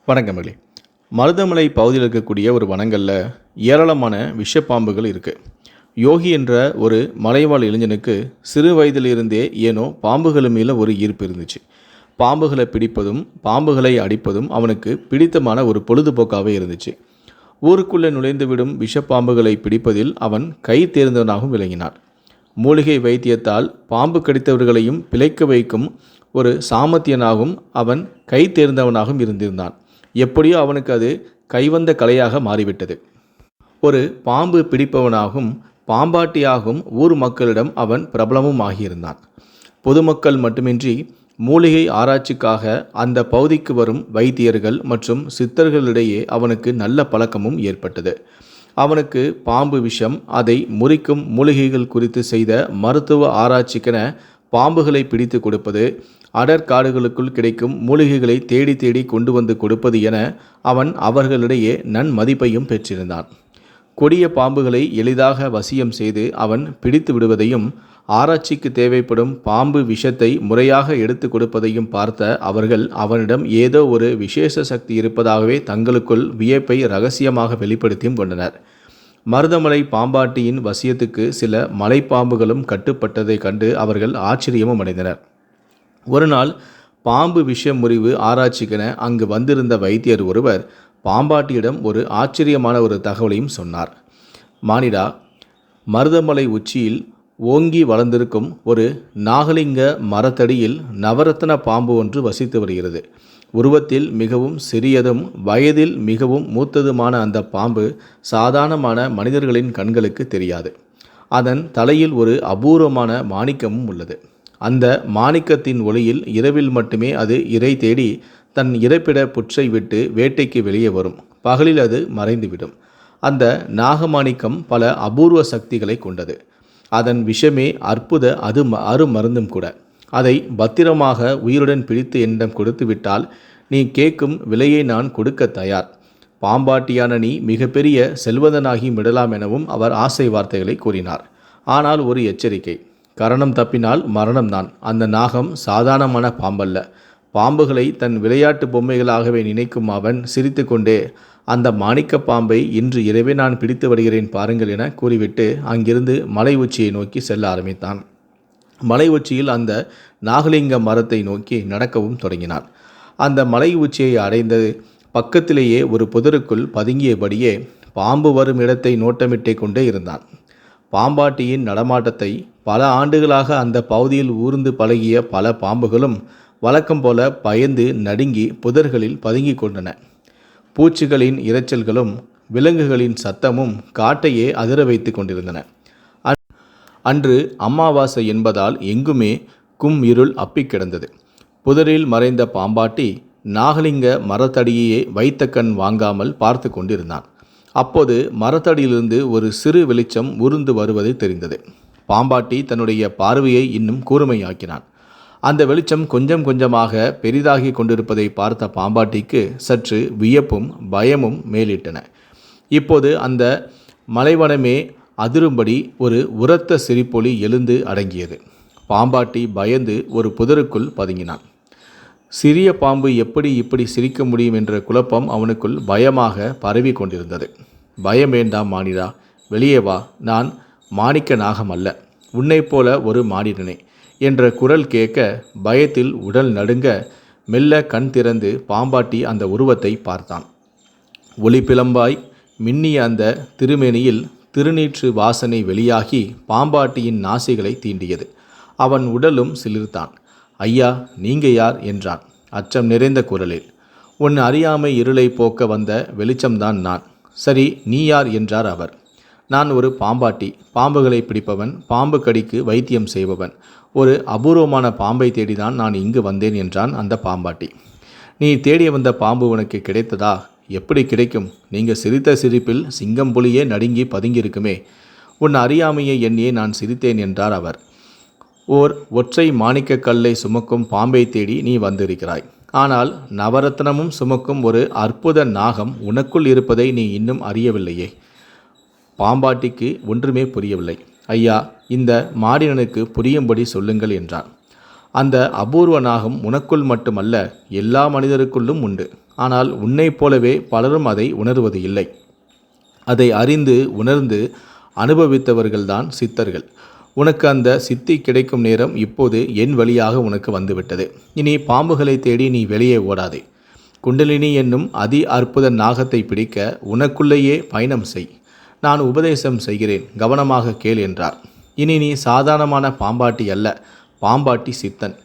வணக்கங்களே. மருதமலை பகுதியில் இருக்கக்கூடிய ஒரு வனங்களில் ஏராளமான விஷப்பாம்புகள் இருக்குது. யோகி என்ற ஒரு மலைவாழ் இளைஞனுக்கு சிறு வயதிலிருந்தே ஏனோ பாம்புகள் மேலே ஒரு ஈர்ப்பு இருந்துச்சு. பாம்புகளை பிடிப்பதும் பாம்புகளை அடிப்பதும் அவனுக்கு பிடித்தமான ஒரு பொழுதுபோக்காகவே இருந்துச்சு. ஊருக்குள்ளே நுழைந்துவிடும் விஷப்பாம்புகளை பிடிப்பதில் அவன் கை தேர்ந்தவனாகவும் விளங்கினான். மூலிகை வைத்தியத்தால் பாம்பு கடித்தவர்களையும் பிழைக்க வைக்கும் ஒரு சாமர்த்தியனாகவும் அவன் கை தேர்ந்தவனாகவும் இருந்திருந்தான். எப்படியோ அவனுக்கு அது கைவந்த கலையாக மாறிவிட்டது. ஒரு பாம்பு பிடிப்பவனாகவும் பாம்பாட்டியாகவும் ஊர் மக்களிடம் அவன் பிரபலமும் ஆகியிருந்தான். பொதுமக்கள் மட்டுமின்றி மூலிகை ஆராய்ச்சிக்காக அந்த பகுதிக்கு வரும் வைத்தியர்கள் மற்றும் சித்தர்களிடையே அவனுக்கு நல்ல பழக்கமும் ஏற்பட்டது. அவனுக்கு பாம்பு விஷம், அதை முறிக்கும் மூலிகைகள் குறித்து செய்த மருத்துவ ஆராய்ச்சிக்கென பாம்புகளை பிடித்து கொடுப்பது, அடற்காடுகளுக்குள் கிடைக்கும் மூலிகைகளை தேடி தேடி கொண்டு வந்து கொடுப்பது என அவன் அவர்களிடையே நன்மதிப்பையும் பெற்றிருந்தான். கொடிய பாம்புகளை எளிதாக வசியம் செய்து அவன் பிடித்து விடுவதையும் ஆராய்ச்சிக்கு தேவைப்படும் பாம்பு விஷத்தை முறையாக எடுத்து கொடுப்பதையும் பார்த்த அவர்கள் அவனிடம் ஏதோ ஒரு விசேஷ சக்தி இருப்பதாகவே தங்களுக்குள் வியப்பை இரகசியமாக வெளிப்படுத்தியும் கொண்டனர். மருதமலை பாம்பாட்டியின் வசியத்துக்கு சில மலைப்பாம்புகளும் கட்டுப்பட்டதை கண்டு அவர்கள் ஆச்சரியமும் அடைந்தனர். ஒரு நாள் பாம்பு விஷ முறிவு ஆராய்ச்சிக்கென அங்கு வந்திருந்த வைத்தியர் ஒருவர் பாம்பாட்டியிடம் ஒரு ஆச்சரியமான ஒரு தகவலையும் சொன்னார். மானிடா, மருதமலை உச்சியில் ஓங்கி வளர்ந்திருக்கும் ஒரு நாகலிங்க மரத்தடியில் நவரத்ன பாம்பு ஒன்று வசித்து வருகிறது. உருவத்தில் மிகவும் சிறியதும் வயதில் மிகவும் மூத்ததுமான அந்த பாம்பு சாதாரணமான மனிதர்களின் கண்களுக்கு தெரியாது. அதன் தலையில் ஒரு அபூர்வமான மாணிக்கமும் உள்ளது. அந்த மாணிக்கத்தின் ஒளியில் இரவில் மட்டுமே அது இரை தேடி தன் இரைப்பிட புற்றை விட்டு வேட்டைக்கு வெளியே வரும். பகலில் அது மறைந்துவிடும். அந்த நாகமாணிக்கம் பல அபூர்வ சக்திகளை கொண்டது. அதன் விஷமே அற்புத அருமருந்தும் கூட. அதை பத்திரமாக உயிருடன் பிடித்து என்னிடம் கொடுத்து விட்டால் நீ கேட்கும் விலையை நான் கொடுக்க தயார். பாம்பாட்டியான நீ மிகப்பெரிய செல்வந்தனாகி விடலாம் எனவும் அவர் ஆசை வார்த்தைகளை கூறினார். ஆனால் ஒரு எச்சரிக்கை, கரணம் தப்பினால் மரணம்தான். அந்த நாகம் சாதாரணமான பாம்பல்ல. பாம்புகளை தன் விளையாட்டு பொம்மைகளாகவே நினைக்கும் அவன் சிரித்து கொண்டே, அந்த மாணிக்க பாம்பை இன்று இரவே நான் பிடித்து வருகிறேன் பாருங்கள் என கூறிவிட்டு அங்கிருந்து மலை உச்சியை நோக்கி செல்ல ஆரம்பித்தான். மலை உச்சியில் அந்த நாகலிங்க மரத்தை நோக்கி நடக்கவும் தொடங்கினான். அந்த மலை உச்சியை அடைந்த பக்கத்திலேயே ஒரு புதருக்குள் பதுங்கியபடியே பாம்பு வரும் இடத்தை நோட்டமிட்டே கொண்டே இருந்தான். பாம்பாட்டியின் நடமாட்டத்தை பல ஆண்டுகளாக அந்த பகுதியில் ஊர்ந்து பழகிய பல பாம்புகளும் வழக்கம் போல பயந்து நடுங்கி புதர்களில் பதுங்கி கொண்டன. பூச்சிகளின் இரைச்சல்களும் விலங்குகளின் சத்தமும் காட்டையே அதிர வைத்து கொண்டிருந்தன. அன்று அமாவாசை என்பதால் எங்குமே இருள் அப்பி கிடந்தது. புதரில் மறைந்த பாம்பாட்டி நாகலிங்க மரத்தடியே வைத்த கண் வாங்காமல் பார்த்து கொண்டிருந்தான். அப்போது மரத்தடியிலிருந்து ஒரு சிறு வெளிச்சம் உருந்து வருவது தெரிந்தது. பாம்பாட்டி தன்னுடைய பார்வையை இன்னும் கூர்மையாக்கினான். அந்த வெளிச்சம் கொஞ்சம் கொஞ்சமாக பெரிதாகி கொண்டிருப்பதை பார்த்த பாம்பாட்டிக்கு சற்று வியப்பும் பயமும் மேலிட்டன. இப்போது அந்த மலைவனமே அதிரும்படி ஒரு உரத்த சிரிப்பொலி எழுந்து அடங்கியது. பாம்பாட்டி பயந்து ஒரு புதருக்குள் பதுங்கினான். சிறிய பாம்பு எப்படி இப்படி சிரிக்க முடியும் என்ற குழப்பம் அவனுக்குள் பயமாக பரவி கொண்டிருந்தது. பயம் வேண்டாம் மானிடா, வெளியே வா. நான் மாணிக்க நாகம் அல்ல, உன்னைப் போல ஒரு மானிடனே என்ற குரல் கேட்க பயத்தில் உடல் நடுங்க மெல்ல கண் திறந்து பாம்பாட்டி அந்த உருவத்தை பார்த்தான். ஒளிப்பிளம்பாய் மின்னிய அந்த திருமேனியில் திருநீற்று வாசனை வெளியாகி பாம்பாட்டியின் நாசிகளை தீண்டியது. அவன் உடலும் சிலிர்த்தான். ஐயா, நீங்க யார் என்றான் அச்சம் நிறைந்த குரலில். உன் அறியாமை இருளை போக்க வந்த வெளிச்சம்தான் நான். சரி, நீ யார் என்றார் அவர். நான் ஒரு பாம்பாட்டி, பாம்புகளை பிடிப்பவன், பாம்பு கடிக்கு வைத்தியம் செய்பவன். ஒரு அபூர்வமான பாம்பை தேடிதான் நான் இங்கு வந்தேன் என்றான் அந்த பாம்பாட்டி. நீ தேடி வந்த பாம்பு உனக்கு கிடைத்ததா? எப்படி கிடைக்கும்? நீங்கள் சிரித்த சிரிப்பில் சிங்கம் புலியே நடுங்கி பதுங்கியிருக்குமே. உன் அறியாமையை எண்ணியே நான் சிரித்தேன் என்றார் அவர். ஒற்றை மாணிக்க கல்லை சுமக்கும் பாம்பை தேடி நீ வந்திருக்கிறாய். ஆனால் நவரத்னமும் சுமக்கும் ஒரு அற்புத நாகம் உனக்குள் இருப்பதை நீ இன்னும் அறியவில்லையே. பாம்பாட்டிக்கு ஒன்றுமே புரியவில்லை. ஐயா, இந்த மாடினனுக்கு புரியும்படி சொல்லுங்கள் என்றான். அந்த அபூர்வ நாகம் உனக்குள் மட்டுமல்ல, எல்லா மனிதருக்குள்ளும் உண்டு. ஆனால் உன்னைப் போலவே பலரும் அதை உணர்வது இல்லை. அதை அறிந்து உணர்ந்து அனுபவித்தவர்கள்தான் சித்தர்கள். உனக்கு அந்த சித்தி கிடைக்கும் நேரம் இப்போது என் வழியாக உனக்கு வந்துவிட்டது. இனி பாம்புகளை தேடி நீ வெளியே ஓடாதே. குண்டலினி என்னும் அதி அற்புத நாகத்தை பிடிக்க உனக்குள்ளேயே பயணம் செய். நான் உபதேசம் செய்கிறேன், கவனமாக கேள் என்றார். இனி நீ சாதாரணமான பாம்பாட்டி அல்ல, பாம்பாட்டி சித்தன்.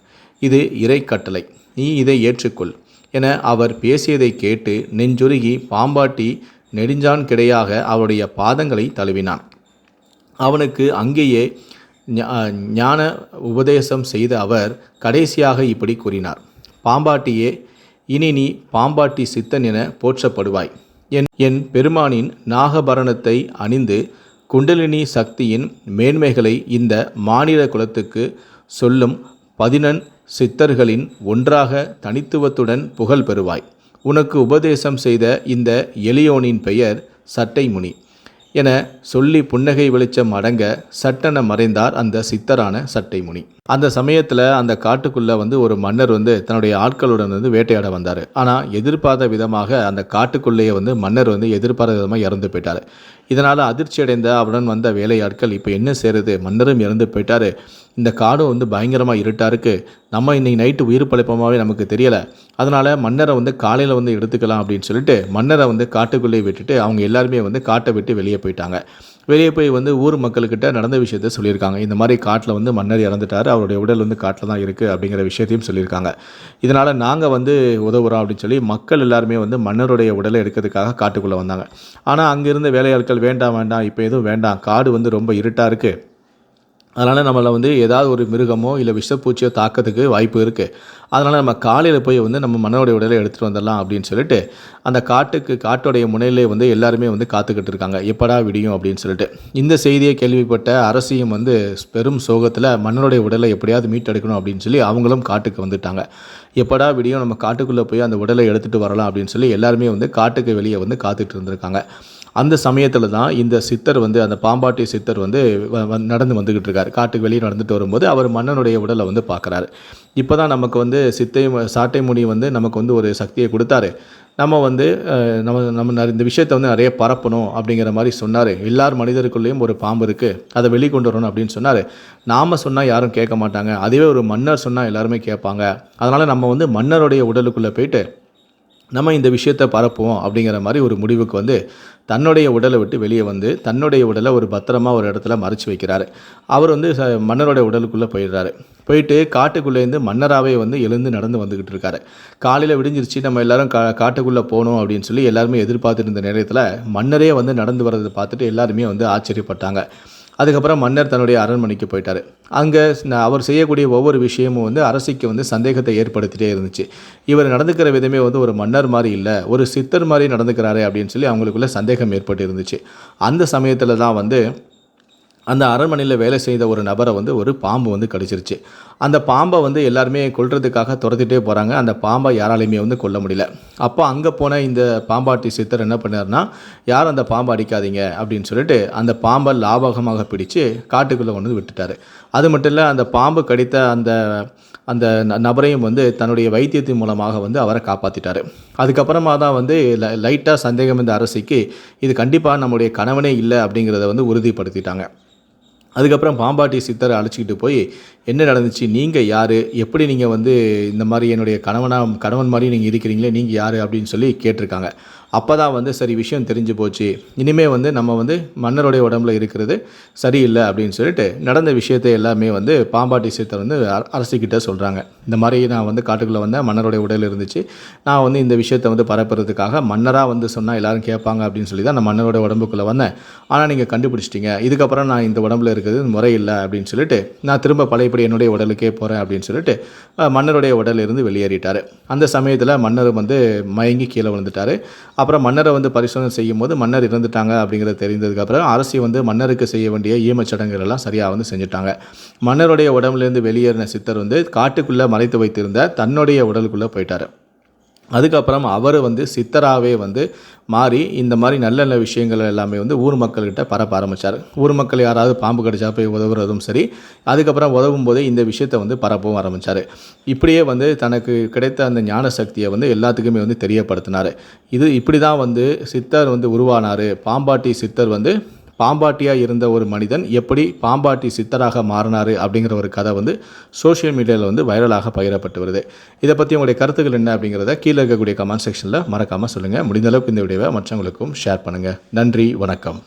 இது இறை கட்டளை, நீ இதை ஏற்றுக்கொள் என அவர் பேசியதை கேட்டு நெஞ்சுருகி பாம்பாட்டி நெடுஞ்சான் கிடையாக அவருடைய பாதங்களை தழுவினான். அவனுக்கு அங்கேயே ஞான உபதேசம் செய்த அவர் கடைசியாக இப்படி கூறினார்: பாம்பாட்டியே, இனி நீ பாம்பாட்டி சித்தன் என போற்றப்படுவாய். என் பெருமானின் நாகபரணத்தை அணிந்து குண்டலினி சக்தியின் மேன்மைகளை இந்த மானிட குலத்துக்கு சொல்லும் 11 சித்தர்களின் ஒன்றாக தனித்துவத்துடன் புகழ் பெறுவாய். உனக்கு உபதேசம் செய்த இந்த எளியோனின் பெயர் சட்டைமுனி என சொல்லி புன்னகை வெளிச்சம் அடங்க சட்டென மறைந்தார் அந்த சித்தரான சட்டைமுனி. அந்த சமயத்தில் அந்த காட்டுக்குள்ளே ஒரு மன்னர் தன்னுடைய ஆட்களுடன் வேட்டையாட வந்தார். ஆனால் எதிர்பார்த்த விதமாக அந்த காட்டுக்குள்ளேயே மன்னர் எதிர்பார்த்த விதமாக இறந்து போயிட்டார். இதனால் அதிர்ச்சி அடைந்த அவருடன் வந்த வேலையாட்கள் இப்போ என்ன செய்கிறது, மன்னரும் இறந்து போயிட்டார், இந்த காடும் பயங்கரமாக இருட்டாக இருக்குது, நம்ம இன்றைக்கி நைட்டு உயிர் பழைப்பமாகவே நமக்கு தெரியலை, அதனால் மன்னரை காலையில் எடுத்துக்கலாம் அப்படின்னு சொல்லிட்டு மன்னரை காட்டுக்குள்ளே விட்டுட்டு அவங்க எல்லாருமே காட்டை விட்டு வெளியே போயிட்டாங்க. வெளியே போய் ஊர் மக்கள்கிட்ட நடந்த விஷயத்த சொல்லியிருக்காங்க. இந்த மாதிரி காட்டில் மன்னர் இறந்துட்டார், அவருடைய உடல் காட்டில் தான் இருக்குது அப்படிங்கிற விஷயத்தையும் சொல்லியிருக்காங்க. இதனால் நாங்கள் உதவுறோம் அப்படின்னு சொல்லி மக்கள் எல்லாருமே மன்னருடைய உடலை எடுக்கிறதுக்காக காட்டுக்குள்ளே வந்தாங்க. ஆனால் அங்கிருந்த வேலையாட்கள் வேண்டாம் இப்போ எதுவும் வேண்டாம், காடு ரொம்ப இருட்டாக இருக்குது, அதனால் நம்மளை ஏதாவது ஒரு மிருகமோ இல்லை விஷப்பூச்சியோ தாக்கிறதுக்கு வாய்ப்பு இருக்குது, அதனால் நம்ம காலையில் போய் நம்ம மன்னருடைய உடலை எடுத்துகிட்டு வந்துடலாம் அப்படின்னு சொல்லிட்டு அந்த காட்டுடைய முனையிலே எல்லாருமே காத்துக்கிட்டு இருக்காங்க, எப்படா விடியும் அப்படின்னு சொல்லிட்டு. இந்த செய்தியை கேள்விப்பட்ட அரசியும் பெரும் சோகத்தில் மன்னருடைய உடலை எப்படியாவது மீட்டெடுக்கணும் அப்படின்னு சொல்லி அவங்களும் காட்டுக்கு வந்துட்டாங்க. எப்படா விடியும், நம்ம காட்டுக்குள்ளே போய் அந்த உடலை எடுத்துகிட்டு வரலாம் அப்படின்னு சொல்லி எல்லாருமே காட்டுக்கு வெளியே காத்துட்டு இருந்திருக்காங்க. அந்த சமயத்தில் தான் இந்த சித்தர் அந்த பாம்பாட்டி சித்தர் நடந்து வந்துக்கிட்டு இருக்கார். காட்டுக்கு வெளியே நடந்துட்டு வரும்போது அவர் மன்னனுடைய உடலை பார்க்குறாரு. இப்போ தான் நமக்கு சாட்டைமுனி நமக்கு ஒரு சக்தியை கொடுத்தாரு, நம்ம நம்ம இந்த விஷயத்தை நிறைய பரப்பணும் அப்படிங்கிற மாதிரி சொன்னார். எல்லார் மனிதருக்குள்ளேயும் ஒரு பாம்பு இருக்குது, அதை வெளிக்கொண்டு வரணும் அப்படின்னு சொன்னார். நாம் சொன்னால் யாரும் கேட்க மாட்டாங்க, அதுவே ஒரு மன்னர் சொன்னால் எல்லாருமே கேட்பாங்க, அதனால் நம்ம மன்னருடைய உடலுக்குள்ளே போயிட்டு நம்ம இந்த விஷயத்தை பரப்புவோம் அப்படிங்கிற மாதிரி ஒரு முடிவுக்கு தன்னுடைய உடலை விட்டு வெளியே தன்னுடைய உடலை ஒரு பத்திரமா ஒரு இடத்துல மறைச்சி வைக்கிறாரு. அவர் மன்னருடைய உடலுக்குள்ளே போயிடுறாரு. போயிட்டு காட்டுக்குள்ளேருந்து மன்னராகவே எழுந்து நடந்து வந்துக்கிட்டு இருக்காரு. காலையில் விடிஞ்சிருச்சு, நம்ம எல்லாரும் காட்டுக்குள்ளே போகணும் அப்படின்னு சொல்லி எல்லாருமே எதிர்பார்த்துட்டு இருந்த நேரத்தில் மன்னரே நடந்து வர்றதை பார்த்துட்டு எல்லாருமே ஆச்சரியப்பட்டாங்க. அதுக்கப்புறம் மன்னர் தன்னுடைய அரண்மனைக்கு போயிட்டார். அங்கே அவர் செய்யக்கூடிய ஒவ்வொரு விஷயமும் அரசிக்கு சந்தேகத்தை ஏற்படுத்திகிட்டே இருந்துச்சு. இவர் நடந்துக்கிற விதமே ஒரு மன்னர் மாதிரி இல்லை, ஒரு சித்தர் மாதிரி நடந்துக்கிறாரு அப்படின்னு சொல்லி அவங்களுக்குள்ள சந்தேகம் ஏற்பட்டு இருந்துச்சு. அந்த சமயத்தில் தான் அந்த அரண்மனையில் வேலை செய்த ஒரு நபரை ஒரு பாம்பு கடிச்சிருச்சு. அந்த பாம்பை எல்லாருமே கொல்றதுக்காக துரத்திட்டே போகிறாங்க. அந்த பாம்பை யாராலையுமே கொல்ல முடியல. அப்போ அங்கே போன இந்த பாம்பாட்டி சித்தர் என்ன பண்ணார்னா, யாரும் அந்த பாம்பை அடிக்காதீங்க அப்படின்னு சொல்லிட்டு அந்த பாம்பை லாபகமாக பிடிச்சு காட்டுக்குள்ளே விட்டுட்டார். அது மட்டும் இல்லை, அந்த பாம்பு கடித்த அந்த நபரையும் தன்னுடைய வைத்தியத்தின் மூலமாக அவரை காப்பாற்றிட்டார். அதுக்கப்புறமா தான் லைட்டாக சந்தேகம் இந்த அரசிக்கு இது கண்டிப்பாக நம்முடைய கணவனே இல்லை அப்படிங்கிறத உறுதிப்படுத்திட்டாங்க. அதுக்கப்புறம் பாம்பாட்டி சித்தரை அழைச்சிக்கிட்டு போய் என்ன நடந்துச்சு, நீங்கள் யார், எப்படி நீங்கள் இந்த மாதிரி என்னுடைய கணவன் மாதிரி நீங்கள் இருக்கிறீங்களே, நீங்கள் யார் அப்படின்னு சொல்லி கேட்டிருக்காங்க. அப்போ தான் சரி விஷயம் தெரிஞ்சு போச்சு, இனிமேல் நம்ம மன்னருடைய உடம்புல இருக்கிறது சரியில்லை அப்படின்னு சொல்லிட்டு நடந்த விஷயத்தை எல்லாமே பாம்பாட்டி சித்தர் அரசிக்கிட்ட சொல்கிறாங்க. இந்த மாதிரி நான் காட்டுக்குள்ளே வந்தேன், மன்னருடைய உடல் இருந்துச்சு, நான் இந்த விஷயத்தை பரப்புறதுக்காக மன்னராக சொன்னால் எல்லோரும் கேட்பாங்க அப்படின்னு சொல்லி தான் நான் மன்னருடைய உடம்புக்குள்ளே வந்தேன். ஆனால் நீங்கள் கண்டுபிடிச்சிட்டிங்க, இதுக்கப்புறம் நான் இந்த உடம்புல இருக்கிறது முறையில்லை அப்படின்னு சொல்லிட்டு நான் திரும்ப பழையபடி என்னுடைய உடலுக்கே போகிறேன் அப்படின்னு சொல்லிட்டு மன்னருடைய உடலிருந்து வெளியேறிட்டார். அந்த சமயத்தில் மன்னர் மயங்கி கீழே விழுந்துட்டார். அப்புறம் மன்னரை பரிசோதனை செய்யும் போது மன்னர் இறந்துட்டாங்க அப்படிங்கிறது தெரிந்ததுக்கப்புறம் அரசி மன்னருக்கு செய்ய வேண்டிய ஈமச்சடங்குகள் எல்லாம் சரியாக செஞ்சுட்டாங்க. மன்னருடைய உடம்புலேருந்து வெளியேறின சித்தர் காட்டுக்குள்ளே மறைத்து வைத்திருந்த தன்னுடைய உடலுக்குள்ளே போயிட்டார். அதுக்கப்புறம் அவர் வந்து சித்தராகவே வந்து மாறி இந்த மாதிரி நல்ல நல்ல விஷயங்கள் எல்லாமே வந்து ஊர் மக்கள்கிட்ட பரப்ப ஆரம்பித்தார். ஊர் மக்கள் யாராவது பாம்பு கடிச்சா போய் உதவுறதும் சரி, அதுக்கப்புறம் உதவும் போதே இந்த விஷயத்தை வந்து பரப்பவும் ஆரம்பித்தார். இப்படியே வந்து தனக்கு கிடைத்த அந்த ஞான சக்தியை வந்து எல்லாத்துக்குமே வந்து தெரியப்படுத்தினார். இப்படி தான் வந்து சித்தர் வந்து உருவானார். பாம்பாட்டி சித்தர் வந்து பாம்பாட்டியாக இருந்த ஒரு மனிதன் எப்படி பாம்பாட்டி சித்தராக மாறினார் அப்படிங்கிற ஒரு கதை வந்து சோஷியல் மீடியாவில் வந்து வைரலாக பகிரப்பட்டு வருது. இதை பற்றி உங்களுடைய கருத்துக்கள் என்ன அப்படிங்கிறத கீழே இருக்கக்கூடிய கமெண்ட் செக்ஷனில் மறக்காமல் சொல்லுங்கள். முடிந்த அளவுக்கு இந்த வீடியோவை மற்றவங்களுக்கும் ஷேர் பண்ணுங்கள். நன்றி, வணக்கம்.